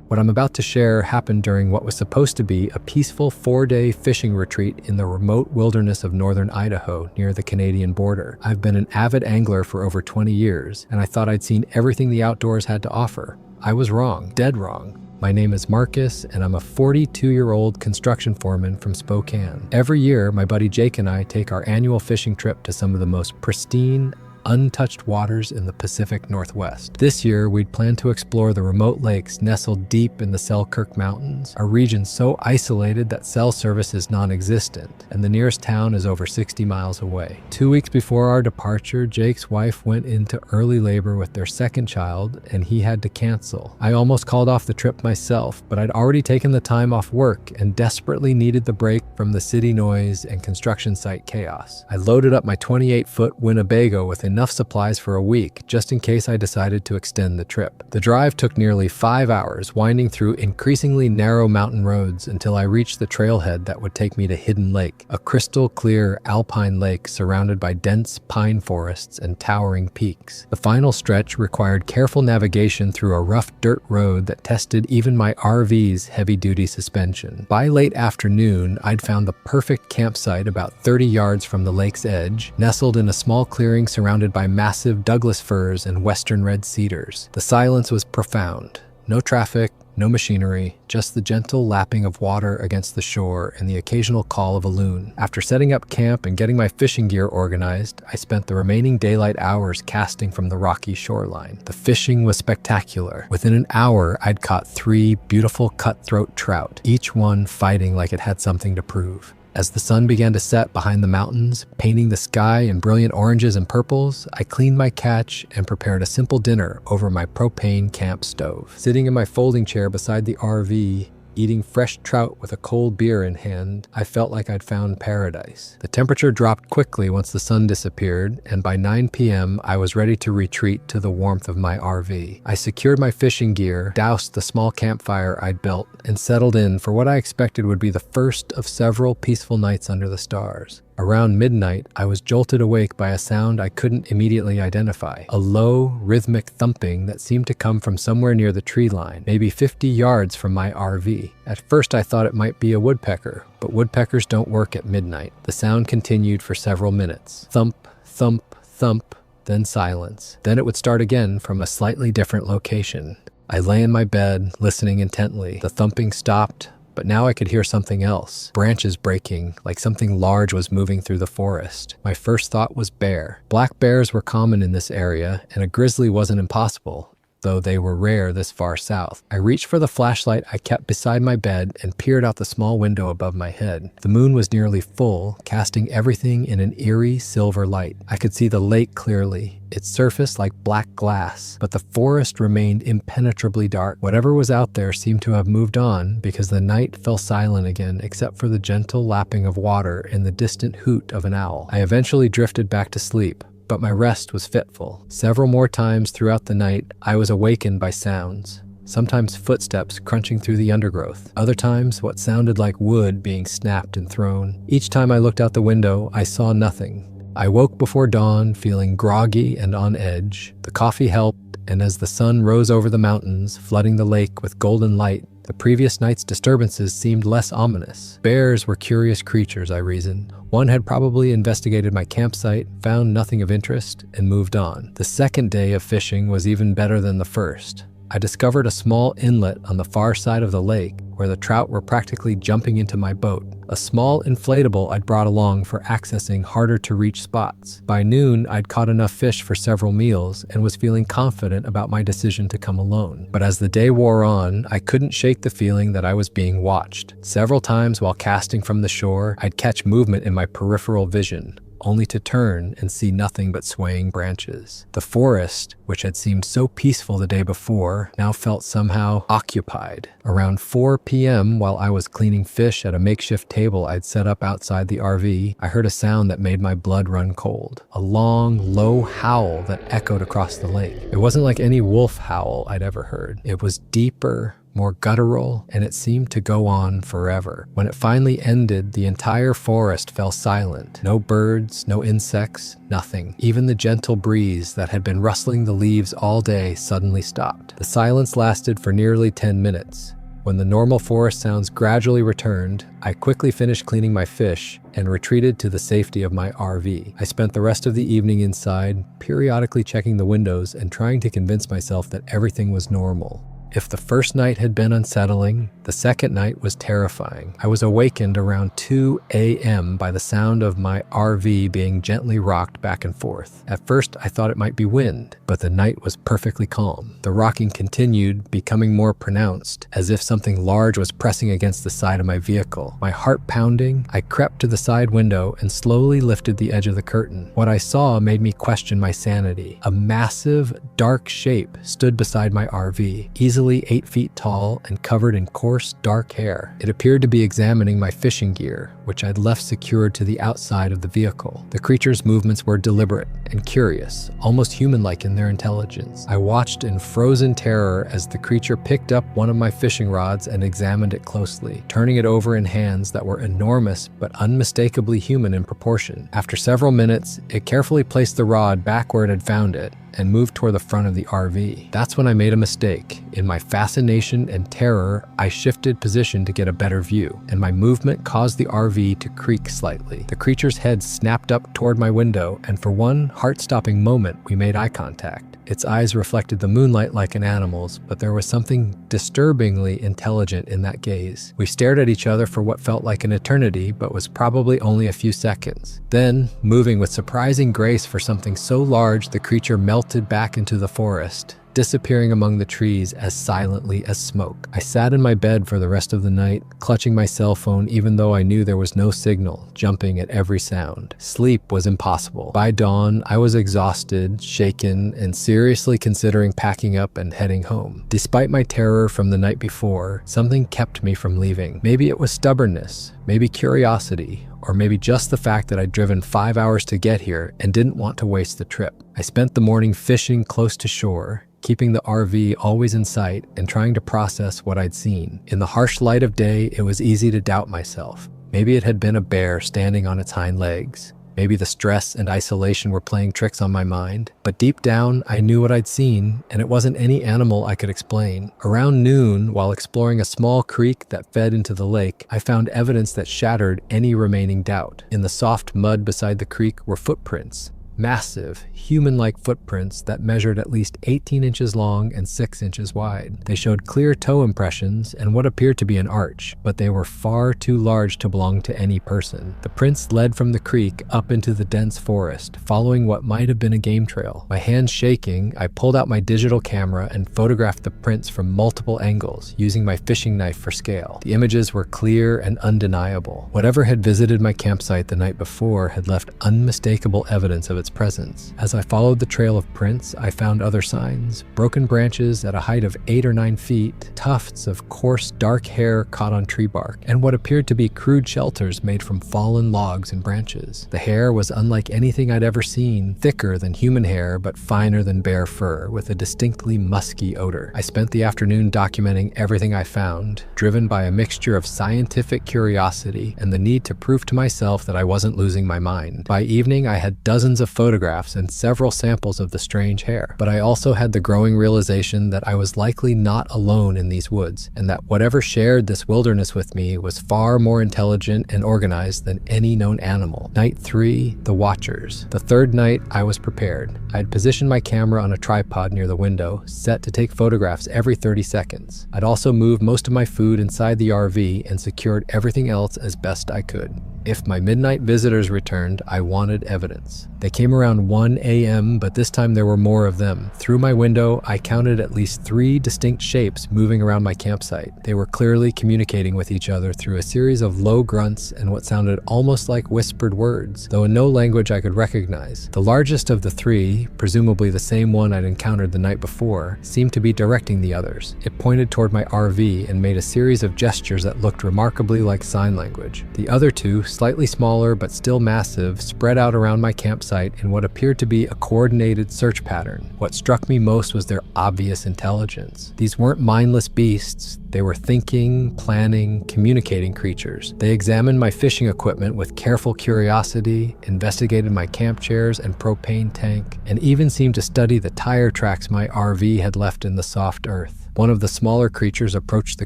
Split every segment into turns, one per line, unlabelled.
What I'm about to share happened during what was supposed to be a peaceful 4-day fishing retreat in the remote wilderness of northern Idaho near the Canadian border. I've been an avid angler for over 20 years, and I thought I'd seen everything the outdoors had to offer. I was wrong, dead wrong. My name is Marcus, and I'm a 42-year-old construction foreman from Spokane. Every year, my buddy Jake and I take our annual fishing trip to some of the most pristine, untouched waters in the Pacific Northwest. This year, we'd planned to explore the remote lakes nestled deep in the Selkirk Mountains, a region so isolated that cell service is non-existent, and the nearest town is over 60 miles away. 2 weeks before our departure, Jake's wife went into early labor with their second child, and he had to cancel. I almost called off the trip myself, but I'd already taken the time off work and desperately needed the break from the city noise and construction site chaos. I loaded up my 28-foot Winnebago with enough supplies for a week, just in case I decided to extend the trip. The drive took nearly 5 hours, winding through increasingly narrow mountain roads until I reached the trailhead that would take me to Hidden Lake, a crystal clear alpine lake surrounded by dense pine forests and towering peaks. The final stretch required careful navigation through a rough dirt road that tested even my RV's heavy-duty suspension. By late afternoon, I'd found the perfect campsite about 30 yards from the lake's edge, nestled in a small clearing surrounded by massive Douglas firs and western red cedars. The silence was profound. No traffic, no machinery, just the gentle lapping of water against the shore and the occasional call of a loon. After setting up camp and getting my fishing gear organized, I spent the remaining daylight hours casting from the rocky shoreline. The fishing was spectacular. Within an hour, I'd caught 3 beautiful cutthroat trout, each one fighting like it had something to prove. As the sun began to set behind the mountains, painting the sky in brilliant oranges and purples, I cleaned my catch and prepared a simple dinner over my propane camp stove. Sitting in my folding chair beside the RV, eating fresh trout with a cold beer in hand, I felt like I'd found paradise. The temperature dropped quickly once the sun disappeared, and by 9 p.m. I was ready to retreat to the warmth of my RV. I secured my fishing gear, doused the small campfire I'd built, and settled in for what I expected would be the first of several peaceful nights under the stars. Around midnight, I was jolted awake by a sound I couldn't immediately identify, a low, rhythmic thumping that seemed to come from somewhere near the tree line, maybe 50 yards from my RV. At first, I thought it might be a woodpecker, but woodpeckers don't work at midnight. The sound continued for several minutes. Thump, thump, thump, then silence. Then it would start again from a slightly different location. I lay in my bed, listening intently. The thumping stopped, but now I could hear something else. Branches breaking, like something large was moving through the forest. My first thought was bear. Black bears were common in this area, and a grizzly wasn't impossible, though they were rare this far south. I reached for the flashlight I kept beside my bed and peered out the small window above my head. The moon was nearly full, casting everything in an eerie silver light. I could see the lake clearly, its surface like black glass, but the forest remained impenetrably dark. Whatever was out there seemed to have moved on because the night fell silent again except for the gentle lapping of water and the distant hoot of an owl. I eventually drifted back to sleep, but my rest was fitful. Several more times throughout the night, I was awakened by sounds. Sometimes footsteps crunching through the undergrowth. Other times, what sounded like wood being snapped and thrown. Each time I looked out the window, I saw nothing. I woke before dawn, feeling groggy and on edge. The coffee helped, and as the sun rose over the mountains, flooding the lake with golden light, the previous night's disturbances seemed less ominous. Bears were curious creatures, I reasoned. One had probably investigated my campsite, found nothing of interest, and moved on. The second day of fishing was even better than the first. I discovered a small inlet on the far side of the lake where the trout were practically jumping into my boat, a small inflatable I'd brought along for accessing harder-to-reach spots. By noon, I'd caught enough fish for several meals and was feeling confident about my decision to come alone. But as the day wore on, I couldn't shake the feeling that I was being watched. Several times while casting from the shore, I'd catch movement in my peripheral vision, only to turn and see nothing but swaying branches. The forest, which had seemed so peaceful the day before, now felt somehow occupied. Around 4 p.m., while I was cleaning fish at a makeshift table I'd set up outside the RV, I heard a sound that made my blood run cold. A long, low howl that echoed across the lake. It wasn't like any wolf howl I'd ever heard. It was deeper, more guttural, and it seemed to go on forever. When it finally ended, the entire forest fell silent. No birds, no insects, nothing. Even the gentle breeze that had been rustling the leaves all day suddenly stopped. The silence lasted for nearly 10 minutes. When the normal forest sounds gradually returned, I quickly finished cleaning my fish and retreated to the safety of my RV. I spent the rest of the evening inside, periodically checking the windows and trying to convince myself that everything was normal. If the first night had been unsettling, the second night was terrifying. I was awakened around 2 a.m. by the sound of my RV being gently rocked back and forth. At first, I thought it might be wind, but the night was perfectly calm. The rocking continued, becoming more pronounced, as if something large was pressing against the side of my vehicle. My heart pounding, I crept to the side window and slowly lifted the edge of the curtain. What I saw made me question my sanity. A massive, dark shape stood beside my RV, easily 8 feet tall and covered in coarse, dark hair. It appeared to be examining my fishing gear, which I'd left secured to the outside of the vehicle. The creature's movements were deliberate and curious, almost human-like in their intelligence. I watched in frozen terror as the creature picked up one of my fishing rods and examined it closely, turning it over in hands that were enormous but unmistakably human in proportion. After several minutes, it carefully placed the rod back where it had found it and moved toward the front of the RV. That's when I made a mistake. In my fascination and terror, I shifted position to get a better view, and my movement caused the RV to creak slightly. The creature's head snapped up toward my window, and for one heart-stopping moment, we made eye contact. Its eyes reflected the moonlight like an animal's, but there was something disturbingly intelligent in that gaze. We stared at each other for what felt like an eternity, but was probably only a few seconds. Then, moving with surprising grace for something so large, the creature melted back into the forest, disappearing among the trees as silently as smoke. I sat in my bed for the rest of the night, clutching my cell phone even though I knew there was no signal, jumping at every sound. Sleep was impossible. By dawn, I was exhausted, shaken, and seriously considering packing up and heading home. Despite my terror from the night before, something kept me from leaving. Maybe it was stubbornness, maybe curiosity, or maybe just the fact that I'd driven 5 hours to get here and didn't want to waste the trip. I spent the morning fishing close to shore, keeping the RV always in sight and trying to process what I'd seen. In the harsh light of day, it was easy to doubt myself. Maybe it had been a bear standing on its hind legs. Maybe the stress and isolation were playing tricks on my mind. But deep down, I knew what I'd seen, and it wasn't any animal I could explain. Around noon, while exploring a small creek that fed into the lake, I found evidence that shattered any remaining doubt. In the soft mud beside the creek were footprints. Massive, human-like footprints that measured at least 18 inches long and 6 inches wide. They showed clear toe impressions and what appeared to be an arch, but they were far too large to belong to any person. The prints led from the creek up into the dense forest, following what might have been a game trail. My hands shaking, I pulled out my digital camera and photographed the prints from multiple angles, using my fishing knife for scale. The images were clear and undeniable. Whatever had visited my campsite the night before had left unmistakable evidence of its presence. As I followed the trail of prints, I found other signs: broken branches at a height of 8 or 9 feet, tufts of coarse dark hair caught on tree bark, and what appeared to be crude shelters made from fallen logs and branches. The hair was unlike anything I'd ever seen, thicker than human hair but finer than bear fur, with a distinctly musky odor. I spent the afternoon documenting everything I found, driven by a mixture of scientific curiosity and the need to prove to myself that I wasn't losing my mind. By evening, I had dozens of photographs and several samples of the strange hair, but I also had the growing realization that I was likely not alone in these woods, and that whatever shared this wilderness with me was far more intelligent and organized than any known animal. Night 3, the Watchers. The third night, I was prepared. I had positioned my camera on a tripod near the window, set to take photographs every 30 seconds. I'd also moved most of my food inside the RV and secured everything else as best I could. If my midnight visitors returned, I wanted evidence. They came around 1 a.m., but this time there were more of them. Through my window, I counted at least 3 distinct shapes moving around my campsite. They were clearly communicating with each other through a series of low grunts and what sounded almost like whispered words, though in no language I could recognize. The largest of the 3, presumably the same one I'd encountered the night before, seemed to be directing the others. It pointed toward my RV and made a series of gestures that looked remarkably like sign language. The other 2, slightly smaller but still massive, spread out around my campsite campsite in what appeared to be a coordinated search pattern. What struck me most was their obvious intelligence. These weren't mindless beasts. They were thinking, planning, communicating creatures. They examined my fishing equipment with careful curiosity, investigated my camp chairs and propane tank, and even seemed to study the tire tracks my RV had left in the soft earth. One of the smaller creatures approached the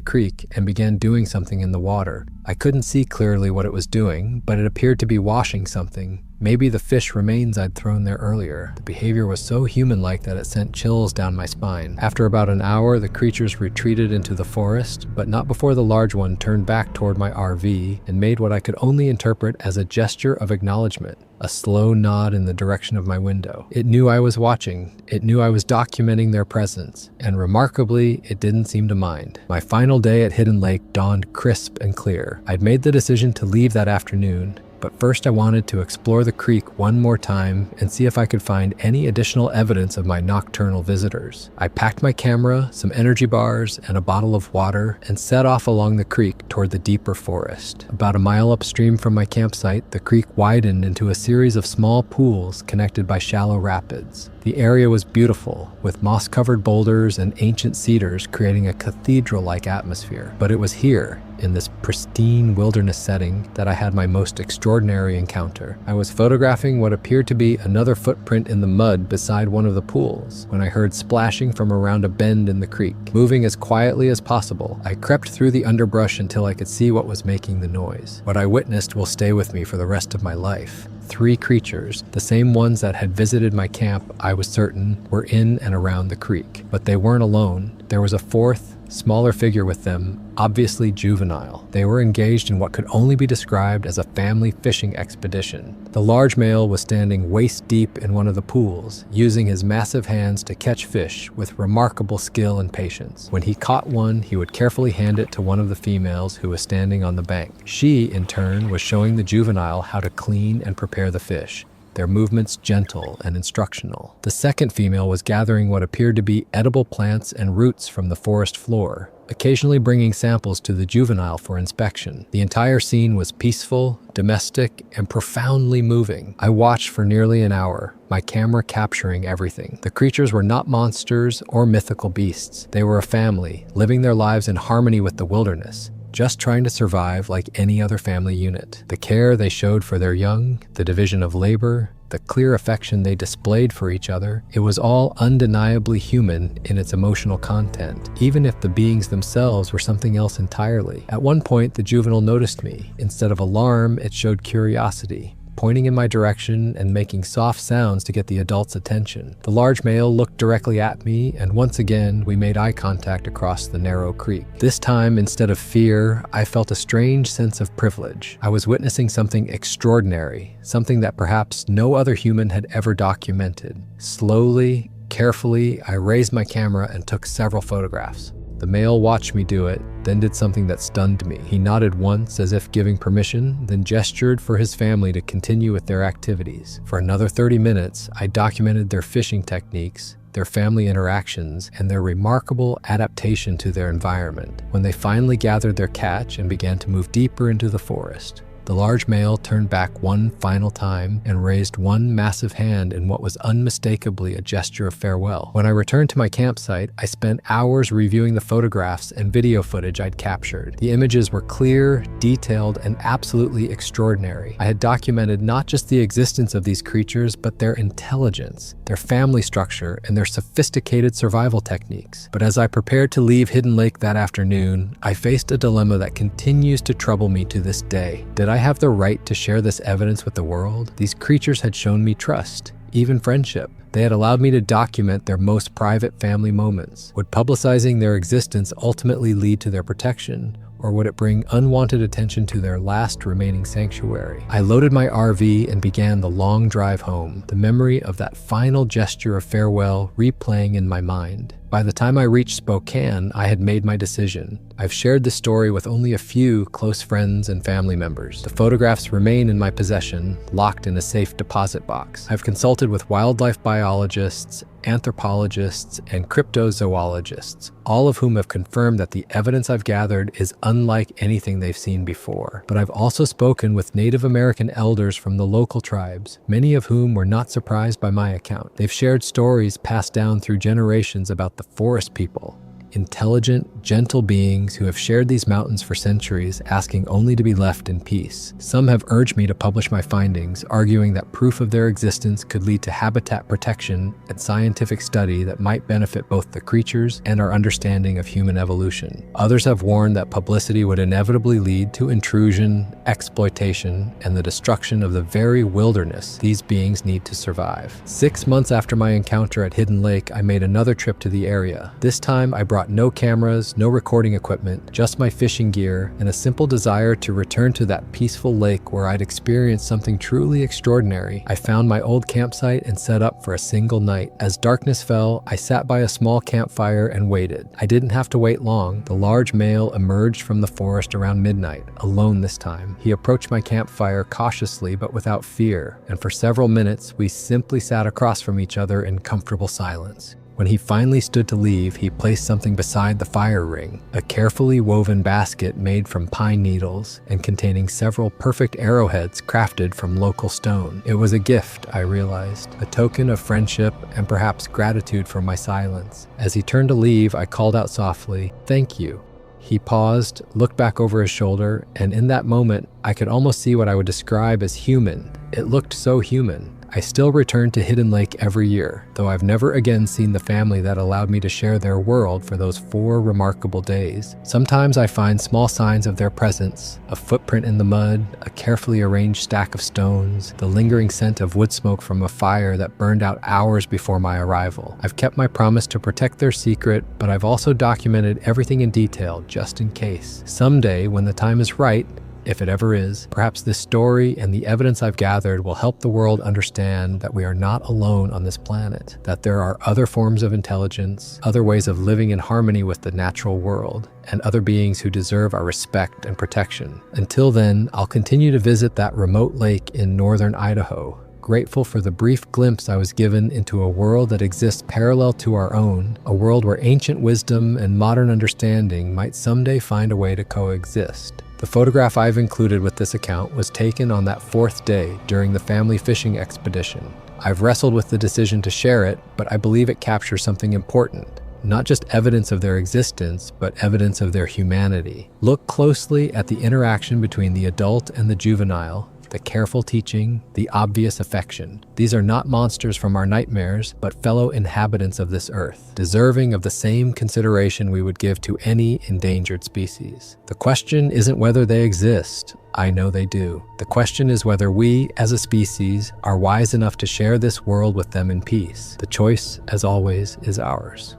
creek and began doing something in the water. I couldn't see clearly what it was doing, but it appeared to be washing something. Maybe the fish remains I'd thrown there earlier. The behavior was so human-like that it sent chills down my spine. After about an hour, the creatures retreated into the forest, but not before the large one turned back toward my RV and made what I could only interpret as a gesture of acknowledgement, a slow nod in the direction of my window. It knew I was watching. It knew I was documenting their presence, and remarkably, it didn't seem to mind. My final day at Hidden Lake dawned crisp and clear. I'd made the decision to leave that afternoon, but first I wanted to explore the creek one more time and see if I could find any additional evidence of my nocturnal visitors. I packed my camera, some energy bars, and a bottle of water and set off along the creek toward the deeper forest. About a mile upstream from my campsite, the creek widened into a series of small pools connected by shallow rapids. The area was beautiful, with moss-covered boulders and ancient cedars creating a cathedral-like atmosphere. But it was here, in this pristine wilderness setting, that I had my most extraordinary encounter. I was photographing what appeared to be another footprint in the mud beside one of the pools when I heard splashing from around a bend in the creek. Moving as quietly as possible, I crept through the underbrush until I could see what was making the noise. What I witnessed will stay with me for the rest of my life. 3 creatures, the same ones that had visited my camp, I was certain, were in and around the creek. But they weren't alone. There was a 4th, smaller figure with them, obviously juvenile. They were engaged in what could only be described as a family fishing expedition. The large male was standing waist deep in one of the pools, using his massive hands to catch fish with remarkable skill and patience. When he caught one, he would carefully hand it to one of the females who was standing on the bank. She, in turn, was showing the juvenile how to clean and prepare the fish, their movements gentle and instructional. The second female was gathering what appeared to be edible plants and roots from the forest floor, occasionally bringing samples to the juvenile for inspection. The entire scene was peaceful, domestic, and profoundly moving. I watched for nearly an hour, my camera capturing everything. The creatures were not monsters or mythical beasts. They were a family, living their lives in harmony with the wilderness, just trying to survive like any other family unit. The care they showed for their young, the division of labor, the clear affection they displayed for each other, it was all undeniably human in its emotional content, even if the beings themselves were something else entirely. At one point, the juvenile noticed me. Instead of alarm, it showed curiosity, pointing in my direction and making soft sounds to get the adult's attention. The large male looked directly at me, and once again, we made eye contact across the narrow creek. This time, instead of fear, I felt a strange sense of privilege. I was witnessing something extraordinary, something that perhaps no other human had ever documented. Slowly, carefully, I raised my camera and took several photographs. The male watched me do it, then did something that stunned me. He nodded once as if giving permission, then gestured for his family to continue with their activities. For another 30 minutes, I documented their fishing techniques, their family interactions, and their remarkable adaptation to their environment. When they finally gathered their catch and began to move deeper into the forest, the large male turned back one final time and raised one massive hand in what was unmistakably a gesture of farewell. When I returned to my campsite, I spent hours reviewing the photographs and video footage I'd captured. The images were clear, detailed, and absolutely extraordinary. I had documented not just the existence of these creatures, but their intelligence, their family structure, and their sophisticated survival techniques. But as I prepared to leave Hidden Lake that afternoon, I faced a dilemma that continues to trouble me to this day. Did I have the right to share this evidence with the world? These creatures had shown me trust, even friendship. They had allowed me to document their most private family moments. Would publicizing their existence ultimately lead to their protection, or would it bring unwanted attention to their last remaining sanctuary? I loaded my RV and began the long drive home, the memory of that final gesture of farewell replaying in my mind. By the time I reached Spokane, I had made my decision. I've shared this story with only a few close friends and family members. The photographs remain in my possession, locked in a safe deposit box. I've consulted with wildlife biologists, anthropologists, and cryptozoologists, all of whom have confirmed that the evidence I've gathered is unlike anything they've seen before. But I've also spoken with Native American elders from the local tribes, many of whom were not surprised by my account. They've shared stories passed down through generations about the forest people, intelligent, gentle beings who have shared these mountains for centuries, asking only to be left in peace. Some have urged me to publish my findings, arguing that proof of their existence could lead to habitat protection and scientific study that might benefit both the creatures and our understanding of human evolution. Others have warned that publicity would inevitably lead to intrusion, exploitation, and the destruction of the very wilderness these beings need to survive. 6 months after my encounter at Hidden Lake, I made another trip to the area. This time, I brought no cameras, no recording equipment, just my fishing gear, and a simple desire to return to that peaceful lake where I'd experienced something truly extraordinary. I found my old campsite and set up for a single night. As darkness fell, I sat by a small campfire and waited. I didn't have to wait long. The large male emerged from the forest around midnight, alone this time. He approached my campfire cautiously but without fear, and for several minutes, we simply sat across from each other in comfortable silence. When he finally stood to leave, he placed something beside the fire ring, a carefully woven basket made from pine needles and containing several perfect arrowheads crafted from local stone. It was a gift, I realized, a token of friendship and perhaps gratitude for my silence. As he turned to leave, I called out softly, "Thank you." He paused, looked back over his shoulder, and in that moment, I could almost see what I would describe as human. It looked so human. I still return to Hidden Lake every year, though I've never again seen the family that allowed me to share their world for those 4 remarkable days. Sometimes I find small signs of their presence, a footprint in the mud, a carefully arranged stack of stones, the lingering scent of wood smoke from a fire that burned out hours before my arrival. I've kept my promise to protect their secret, but I've also documented everything in detail just in case. Someday, when the time is right, if it ever is, perhaps this story and the evidence I've gathered will help the world understand that we are not alone on this planet, that there are other forms of intelligence, other ways of living in harmony with the natural world, and other beings who deserve our respect and protection. Until then, I'll continue to visit that remote lake in northern Idaho, grateful for the brief glimpse I was given into a world that exists parallel to our own, a world where ancient wisdom and modern understanding might someday find a way to coexist. The photograph I've included with this account was taken on that 4th day during the family fishing expedition. I've wrestled with the decision to share it, but I believe it captures something important. Not just evidence of their existence, but evidence of their humanity. Look closely at the interaction between the adult and the juvenile, the careful teaching, the obvious affection. These are not monsters from our nightmares, but fellow inhabitants of this earth, deserving of the same consideration we would give to any endangered species. The question isn't whether they exist. I know they do. The question is whether we, as a species, are wise enough to share this world with them in peace. The choice, as always, is ours.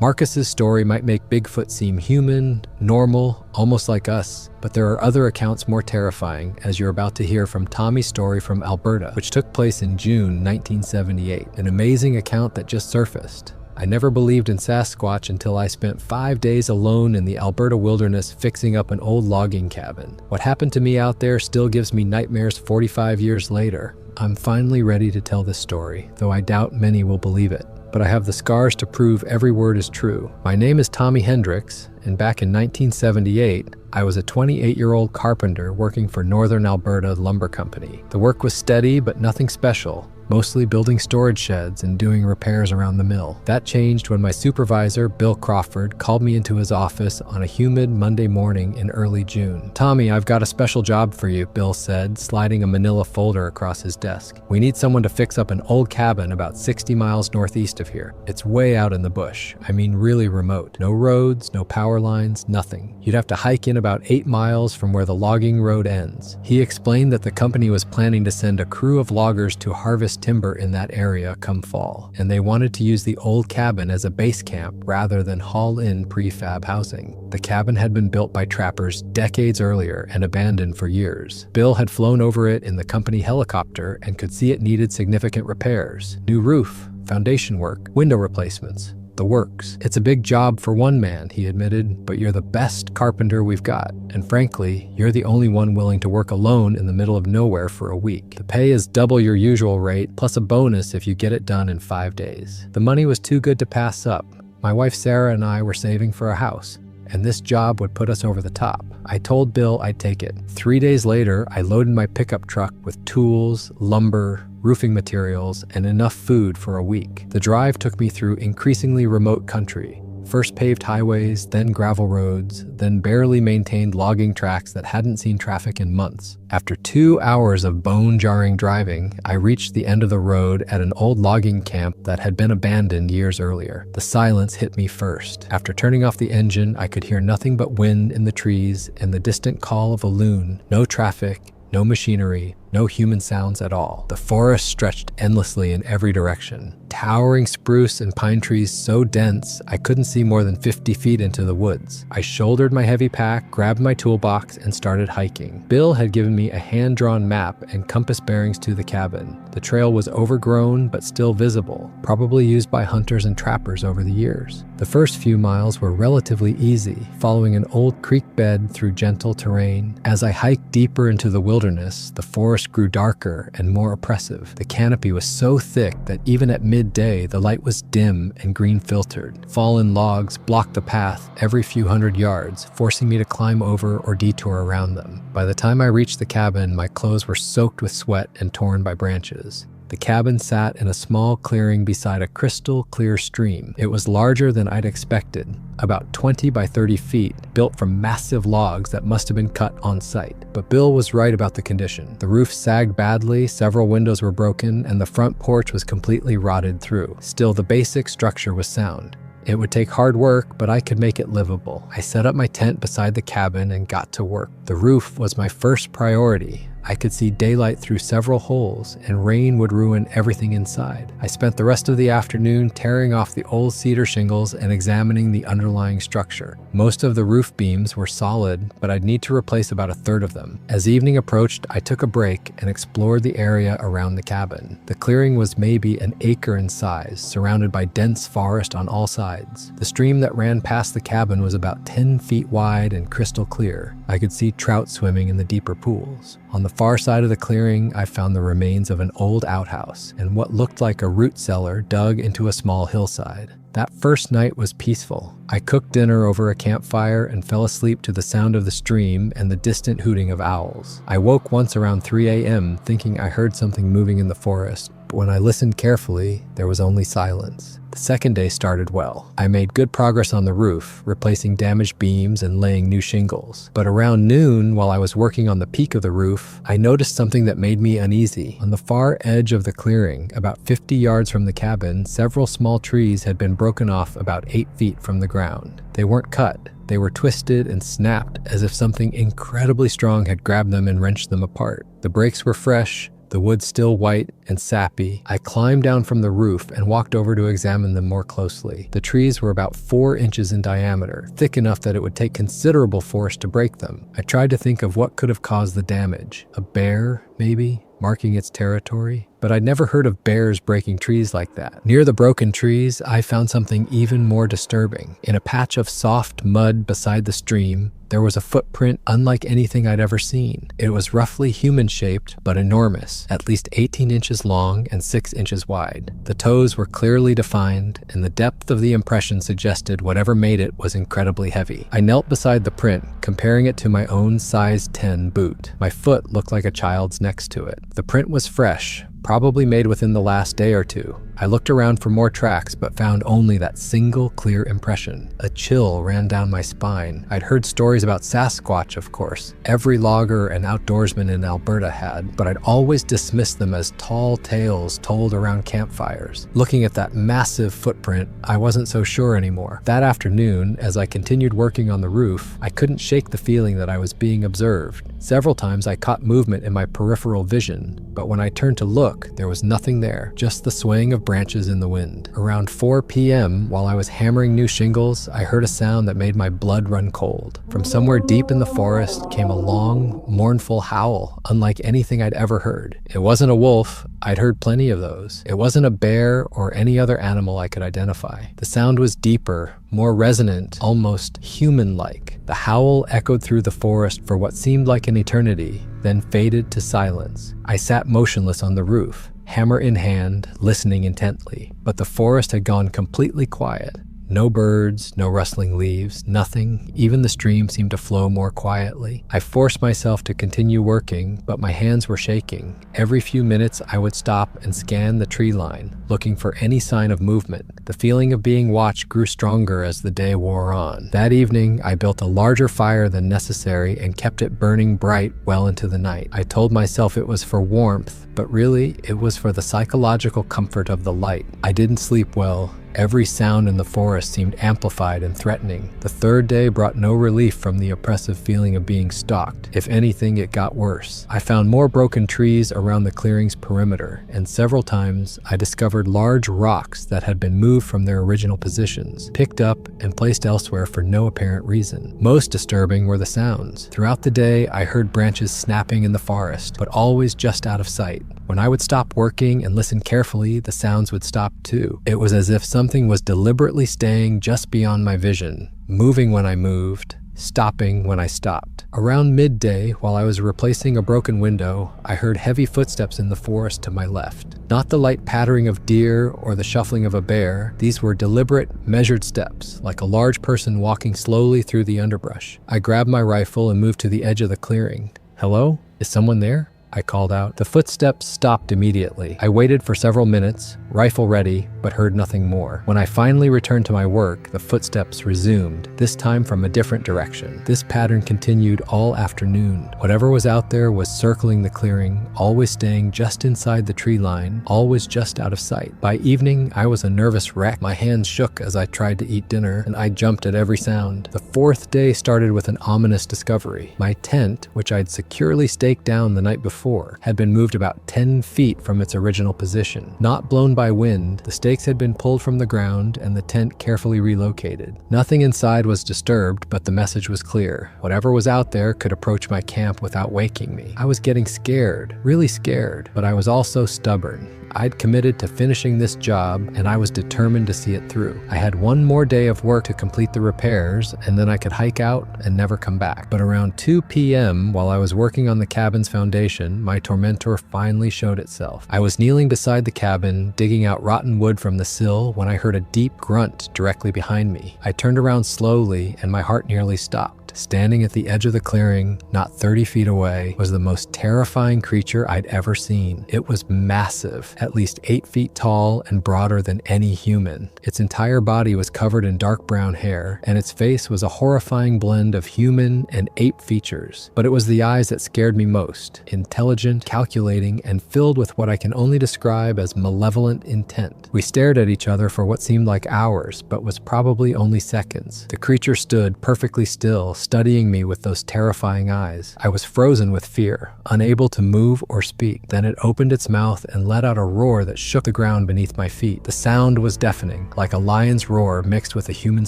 Marcus's story might make Bigfoot seem human, normal, almost like us, but there are other accounts more terrifying, as you're about to hear from Tommy's story from Alberta, which took place in June 1978, an amazing account that just surfaced. I never believed in Sasquatch until I spent 5 days alone in the Alberta wilderness fixing up an old logging cabin. What happened to me out there still gives me nightmares 45 years later. I'm finally ready to tell this story, though I doubt many will believe it. But I have the scars to prove every word is true. My name is Tommy Hendricks, and back in 1978, I was a 28-year-old carpenter working for Northern Alberta Lumber Company. The work was steady, but nothing special, mostly building storage sheds and doing repairs around the mill. That changed when my supervisor, Bill Crawford, called me into his office on a humid Monday morning in early June. "Tommy, I've got a special job for you," Bill said, sliding a manila folder across his desk. "We need someone to fix up an old cabin about 60 miles northeast of here. It's way out in the bush. I mean really remote. No roads, no power lines, nothing. You'd have to hike in about 8 miles from where the logging road ends." He explained that the company was planning to send a crew of loggers to harvest timber in that area come fall, and they wanted to use the old cabin as a base camp rather than haul in prefab housing. The cabin had been built by trappers decades earlier and abandoned for years. Bill had flown over it in the company helicopter and could see it needed significant repairs: new roof, foundation work, window replacements. the works. It's a big job for one man, he admitted, but you're the best carpenter we've got. And frankly, you're the only one willing to work alone in the middle of nowhere for a week. The pay is double your usual rate, plus a bonus if you get it done in 5 days. The money was too good to pass up. My wife Sarah and I were saving for a house, and this job would put us over the top. I told Bill I'd take it. 3 days later, I loaded my pickup truck with tools, lumber, roofing materials, and enough food for a week. The drive took me through increasingly remote country. First paved highways, then gravel roads, then barely maintained logging tracks that hadn't seen traffic in months. After 2 hours of bone-jarring driving, I reached the end of the road at an old logging camp that had been abandoned years earlier. The silence hit me first. After turning off the engine, I could hear nothing but wind in the trees and the distant call of a loon. No traffic, no machinery, no human sounds at all. The forest stretched endlessly in every direction. Towering spruce and pine trees so dense, I couldn't see more than 50 feet into the woods. I shouldered my heavy pack, grabbed my toolbox, and started hiking. Bill had given me a hand-drawn map and compass bearings to the cabin. The trail was overgrown but still visible, probably used by hunters and trappers over the years. The first few miles were relatively easy, following an old creek bed through gentle terrain. As I hiked deeper into the wilderness, the forest grew darker and more oppressive. The canopy was so thick that even at midday, the light was dim and green-filtered. Fallen logs blocked the path every few hundred yards, forcing me to climb over or detour around them. By the time I reached the cabin, my clothes were soaked with sweat and torn by branches. The cabin sat in a small clearing beside a crystal-clear stream. It was larger than I'd expected, about 20 by 30 feet, built from massive logs that must have been cut on site. But Bill was right about the condition. The roof sagged badly, several windows were broken, and the front porch was completely rotted through. Still, the basic structure was sound. It would take hard work, but I could make it livable. I set up my tent beside the cabin and got to work. The roof was my first priority. I could see daylight through several holes, and rain would ruin everything inside. I spent the rest of the afternoon tearing off the old cedar shingles and examining the underlying structure. Most of the roof beams were solid, but I'd need to replace about a third of them. As evening approached, I took a break and explored the area around the cabin. The clearing was maybe an acre in size, surrounded by dense forest on all sides. The stream that ran past the cabin was about 10 feet wide and crystal clear. I could see trout swimming in the deeper pools. On the far side of the clearing, I found the remains of an old outhouse and what looked like a root cellar dug into a small hillside. That first night was peaceful. I cooked dinner over a campfire and fell asleep to the sound of the stream and the distant hooting of owls. I woke once around 3 a.m. thinking I heard something moving in the forest, but when I listened carefully, there was only silence. The second day started well. I made good progress on the roof, replacing damaged beams and laying new shingles. But around noon, while I was working on the peak of the roof, I noticed something that made me uneasy. On the far edge of the clearing, about 50 yards from the cabin, several small trees had been broken off about 8 feet from the ground. They weren't cut. They were twisted and snapped as if something incredibly strong had grabbed them and wrenched them apart. The breaks were fresh, the wood still white and sappy. I climbed down from the roof and walked over to examine them more closely. The trees were about 4 inches in diameter, thick enough that it would take considerable force to break them. I tried to think of what could have caused the damage. A bear, maybe, marking its territory? But I'd never heard of bears breaking trees like that. Near the broken trees, I found something even more disturbing. In a patch of soft mud beside the stream, there was a footprint unlike anything I'd ever seen. It was roughly human-shaped, but enormous, at least 18 inches long and 6 inches wide. The toes were clearly defined, and the depth of the impression suggested whatever made it was incredibly heavy. I knelt beside the print, comparing it to my own size 10 boot. My foot looked like a child's next to it. The print was fresh, probably made within the last day or two. I looked around for more tracks, but found only that single clear impression. A chill ran down my spine. I'd heard stories about Sasquatch, of course. Every logger and outdoorsman in Alberta had, but I'd always dismissed them as tall tales told around campfires. Looking at that massive footprint, I wasn't so sure anymore. That afternoon, as I continued working on the roof, I couldn't shake the feeling that I was being observed. Several times I caught movement in my peripheral vision, but when I turned to look, look, there was nothing there, just the swaying of branches in the wind. Around 4 p.m., while I was hammering new shingles, I heard a sound that made my blood run cold. From somewhere deep in the forest came a long, mournful howl, unlike anything I'd ever heard. It wasn't a wolf. I'd heard plenty of those. It wasn't a bear or any other animal I could identify. The sound was deeper, more resonant, almost human-like. The howl echoed through the forest for what seemed like an eternity, then faded to silence. I sat motionless on the roof, hammer in hand, listening intently. But the forest had gone completely quiet. No birds, no rustling leaves, nothing. Even the stream seemed to flow more quietly. I forced myself to continue working, but my hands were shaking. Every few minutes, I would stop and scan the tree line, looking for any sign of movement. The feeling of being watched grew stronger as the day wore on. That evening, I built a larger fire than necessary and kept it burning bright well into the night. I told myself it was for warmth, but really, it was for the psychological comfort of the light. I didn't sleep well. Every sound in the forest seemed amplified and threatening. The third day brought no relief from the oppressive feeling of being stalked. If anything, it got worse. I found more broken trees around the clearing's perimeter, and several times I discovered large rocks that had been moved from their original positions, picked up and placed elsewhere for no apparent reason. Most disturbing were the sounds. Throughout the day, I heard branches snapping in the forest, but always just out of sight. When I would stop working and listen carefully, the sounds would stop too. It was as if something was deliberately staying just beyond my vision, moving when I moved, stopping when I stopped. Around midday, while I was replacing a broken window, I heard heavy footsteps in the forest to my left. Not the light pattering of deer or the shuffling of a bear. These were deliberate, measured steps, like a large person walking slowly through the underbrush. I grabbed my rifle and moved to the edge of the clearing. "Hello? Is someone there?" I called out. The footsteps stopped immediately. I waited for several minutes, rifle ready, but heard nothing more. When I finally returned to my work, the footsteps resumed, this time from a different direction. This pattern continued all afternoon. Whatever was out there was circling the clearing, always staying just inside the tree line, always just out of sight. By evening, I was a nervous wreck. My hands shook as I tried to eat dinner, and I jumped at every sound. The fourth day started with an ominous discovery. My tent, which I'd securely staked down the night before, had been moved about 10 feet from its original position. Not blown by wind, the stakes had been pulled from the ground and the tent carefully relocated. Nothing inside was disturbed, but the message was clear. Whatever was out there could approach my camp without waking me. I was getting scared, really scared, but I was also stubborn. I'd committed to finishing this job, and I was determined to see it through. I had one more day of work to complete the repairs, and then I could hike out and never come back. But around 2 p.m., while I was working on the cabin's foundation, my tormentor finally showed itself. I was kneeling beside the cabin, digging out rotten wood from the sill, when I heard a deep grunt directly behind me. I turned around slowly, and my heart nearly stopped. Standing at the edge of the clearing, not 30 feet away, was the most terrifying creature I'd ever seen. It was massive, at least 8 feet tall and broader than any human. Its entire body was covered in dark brown hair, and its face was a horrifying blend of human and ape features. But it was the eyes that scared me most. Intelligent, calculating, and filled with what I can only describe as malevolent intent. We stared at each other for what seemed like hours, but was probably only seconds. The creature stood perfectly still, studying me with those terrifying eyes. I was frozen with fear, unable to move or speak. Then it opened its mouth and let out a roar that shook the ground beneath my feet. The sound was deafening, like a lion's roar mixed with a human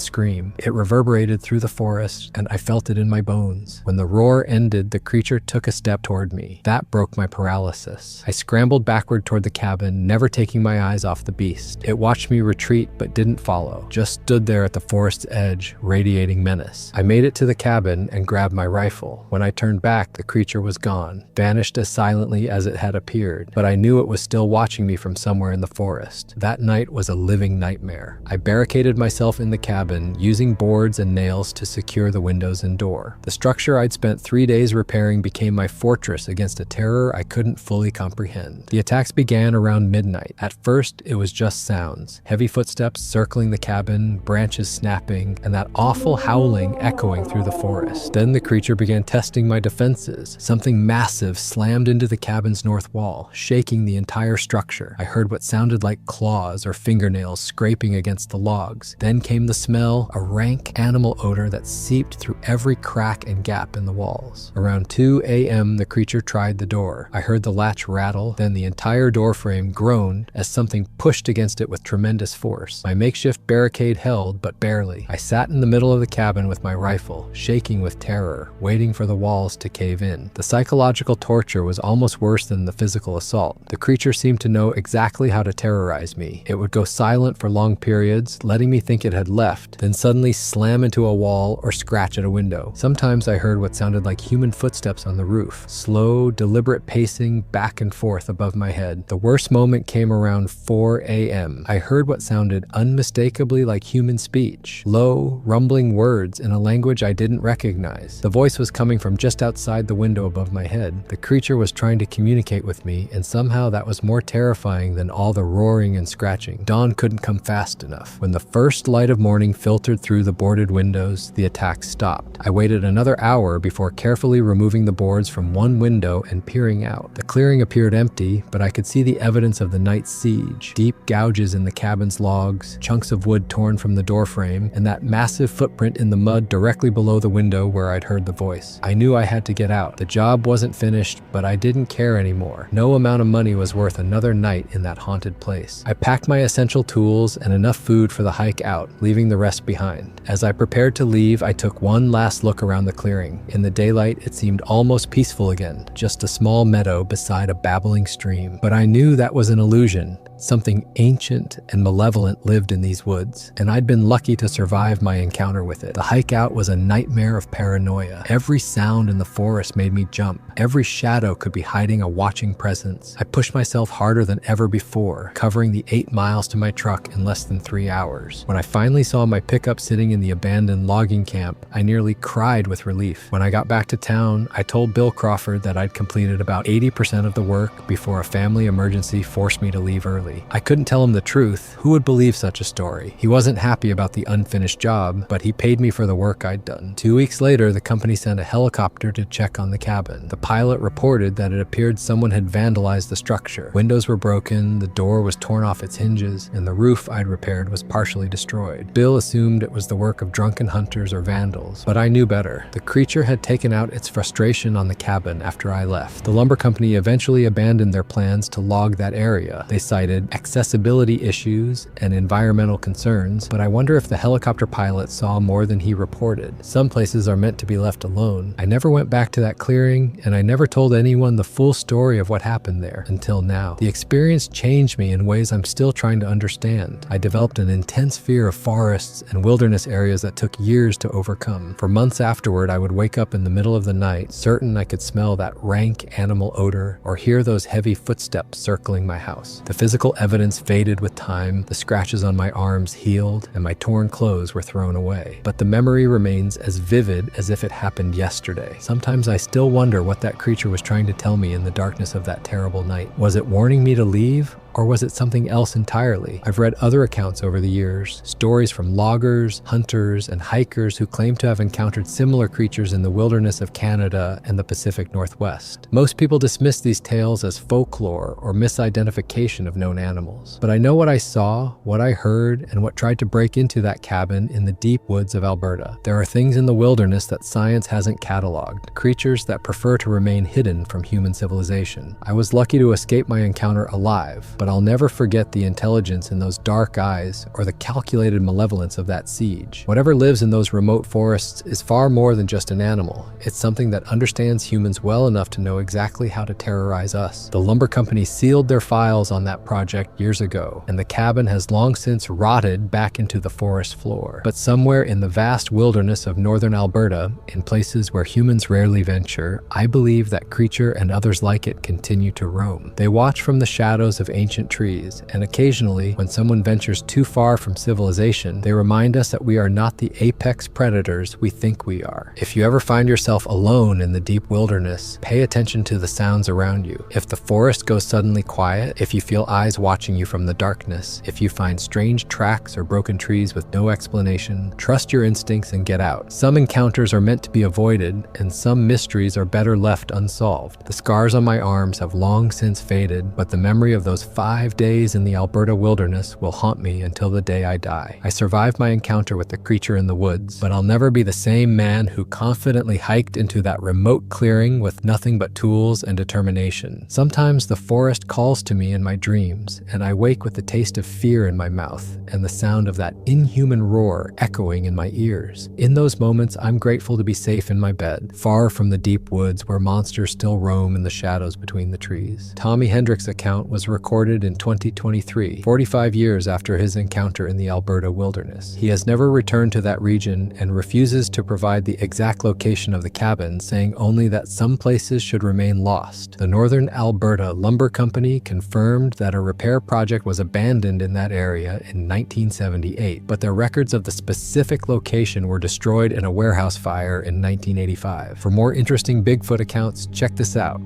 scream. It reverberated through the forest, and I felt it in my bones. When the roar ended, the creature took a step toward me. That broke my paralysis. I scrambled backward toward the cabin, never taking my eyes off the beast. It watched me retreat, but didn't follow, just stood there at the forest's edge, radiating menace. I made it to the cabin and grabbed my rifle. When I turned back, the creature was gone, vanished as silently as it had appeared, but I knew it was still watching me from somewhere in the forest. That night was a living nightmare. I barricaded myself in the cabin, using boards and nails to secure the windows and door. The structure I'd spent 3 days repairing became my fortress against a terror I couldn't fully comprehend. The attacks began around midnight. At first, it was just sounds. Heavy footsteps circling the cabin, branches snapping, and that awful howling echoing through the forest. Then the creature began testing my defenses. Something massive slammed into the cabin's north wall, shaking the entire structure. I heard what sounded like claws or fingernails scraping against the logs. Then came the smell, a rank animal odor that seeped through every crack and gap in the walls. Around 2 a.m., the creature tried the door. I heard the latch rattle, then the entire door frame groaned as something pushed against it with tremendous force. My makeshift barricade held, but barely. I sat in the middle of the cabin with my rifle, shaking with terror, waiting for the walls to cave in. The psychological torture was almost worse than the physical assault. The creature seemed to know exactly how to terrorize me. It would go silent for long periods, letting me think it had left, then suddenly slam into a wall or scratch at a window. Sometimes I heard what sounded like human footsteps on the roof, slow, deliberate pacing back and forth above my head. The worst moment came around 4 a.m. I heard what sounded unmistakably like human speech, low, rumbling words in a language I didn't recognize. The voice was coming from just outside the window above my head. The creature was trying to communicate with me, and somehow that was more terrifying than all the roaring and scratching. Dawn couldn't come fast enough. When the first light of morning filtered through the boarded windows, the attack stopped. I waited another hour before carefully removing the boards from one window and peering out. The clearing appeared empty, but I could see the evidence of the night's siege. Deep gouges in the cabin's logs, chunks of wood torn from the doorframe, and that massive footprint in the mud directly below the window where I'd heard the voice. I knew I had to get out. The job wasn't finished, but I didn't care anymore. No amount of money was worth another night in that haunted place. I packed my essential tools and enough food for the hike out, leaving the rest behind. As I prepared to leave, I took one last look around the clearing. In the daylight, it seemed almost peaceful again, just a small meadow beside a babbling stream. But I knew that was an illusion. Something ancient and malevolent lived in these woods, and I'd been lucky to survive my encounter with it. The hike out was a nightmare of paranoia. Every sound in the forest made me jump. Every shadow could be hiding a watching presence. I pushed myself harder than ever before, covering the 8 miles to my truck in less than 3 hours. When I finally saw my pickup sitting in the abandoned logging camp, I nearly cried with relief. When I got back to town, I told Bill Crawford that I'd completed about 80% of the work before a family emergency forced me to leave early. I couldn't tell him the truth. Who would believe such a story? He wasn't happy about the unfinished job, but he paid me for the work I'd done. 2 weeks later, the company sent a helicopter to check on the cabin. The pilot reported that it appeared someone had vandalized the structure. Windows were broken, the door was torn off its hinges, and the roof I'd repaired was partially destroyed. Bill assumed it was the work of drunken hunters or vandals, but I knew better. The creature had taken out its frustration on the cabin after I left. The lumber company eventually abandoned their plans to log that area. They cited accessibility issues and environmental concerns, but I wonder if the helicopter pilot saw more than he reported. Some places are meant to be left alone. I never went back to that clearing, and I never told anyone the full story of what happened there until now. The experience changed me in ways I'm still trying to understand. I developed an intense fear of forests and wilderness areas that took years to overcome. For months afterward, I would wake up in the middle of the night, certain I could smell that rank animal odor or hear those heavy footsteps circling my house. The physical evidence faded with time, the scratches on my arms healed, and my torn clothes were thrown away. But the memory remains as vivid as if it happened yesterday. Sometimes I still wonder what that creature was trying to tell me in the darkness of that terrible night. Was it warning me to leave? Or was it something else entirely? I've read other accounts over the years, stories from loggers, hunters, and hikers who claim to have encountered similar creatures in the wilderness of Canada and the Pacific Northwest. Most people dismiss these tales as folklore or misidentification of known animals. But I know what I saw, what I heard, and what tried to break into that cabin in the deep woods of Alberta. There are things in the wilderness that science hasn't cataloged, creatures that prefer to remain hidden from human civilization. I was lucky to escape my encounter alive, but I'll never forget the intelligence in those dark eyes or the calculated malevolence of that siege. Whatever lives in those remote forests is far more than just an animal. It's something that understands humans well enough to know exactly how to terrorize us. The lumber company sealed their files on that project years ago, and the cabin has long since rotted back into the forest floor. But somewhere in the vast wilderness of northern Alberta, in places where humans rarely venture, I believe that creature and others like it continue to roam. They watch from the shadows of ancient ancient trees, and occasionally, when someone ventures too far from civilization, they remind us that we are not the apex predators we think we are. If you ever find yourself alone in the deep wilderness, pay attention to the sounds around you. If the forest goes suddenly quiet, if you feel eyes watching you from the darkness, if you find strange tracks or broken trees with no explanation, trust your instincts and get out. Some encounters are meant to be avoided, and some mysteries are better left unsolved. The scars on my arms have long since faded, but the memory of those 5 days in the Alberta wilderness will haunt me until the day I die. I survived my encounter with the creature in the woods, but I'll never be the same man who confidently hiked into that remote clearing with nothing but tools and determination. Sometimes the forest calls to me in my dreams, and I wake with the taste of fear in my mouth and the sound of that inhuman roar echoing in my ears. In those moments, I'm grateful to be safe in my bed, far from the deep woods where monsters still roam in the shadows between the trees. Tommy Hendrick's account was recorded in 2023, 45 years after his encounter in the Alberta wilderness. He has never returned to that region and refuses to provide the exact location of the cabin, saying only that some places should remain lost. The Northern Alberta Lumber Company confirmed that a repair project was abandoned in that area in 1978, but their records of the specific location were destroyed in a warehouse fire in 1985. For more interesting Bigfoot accounts, check this out.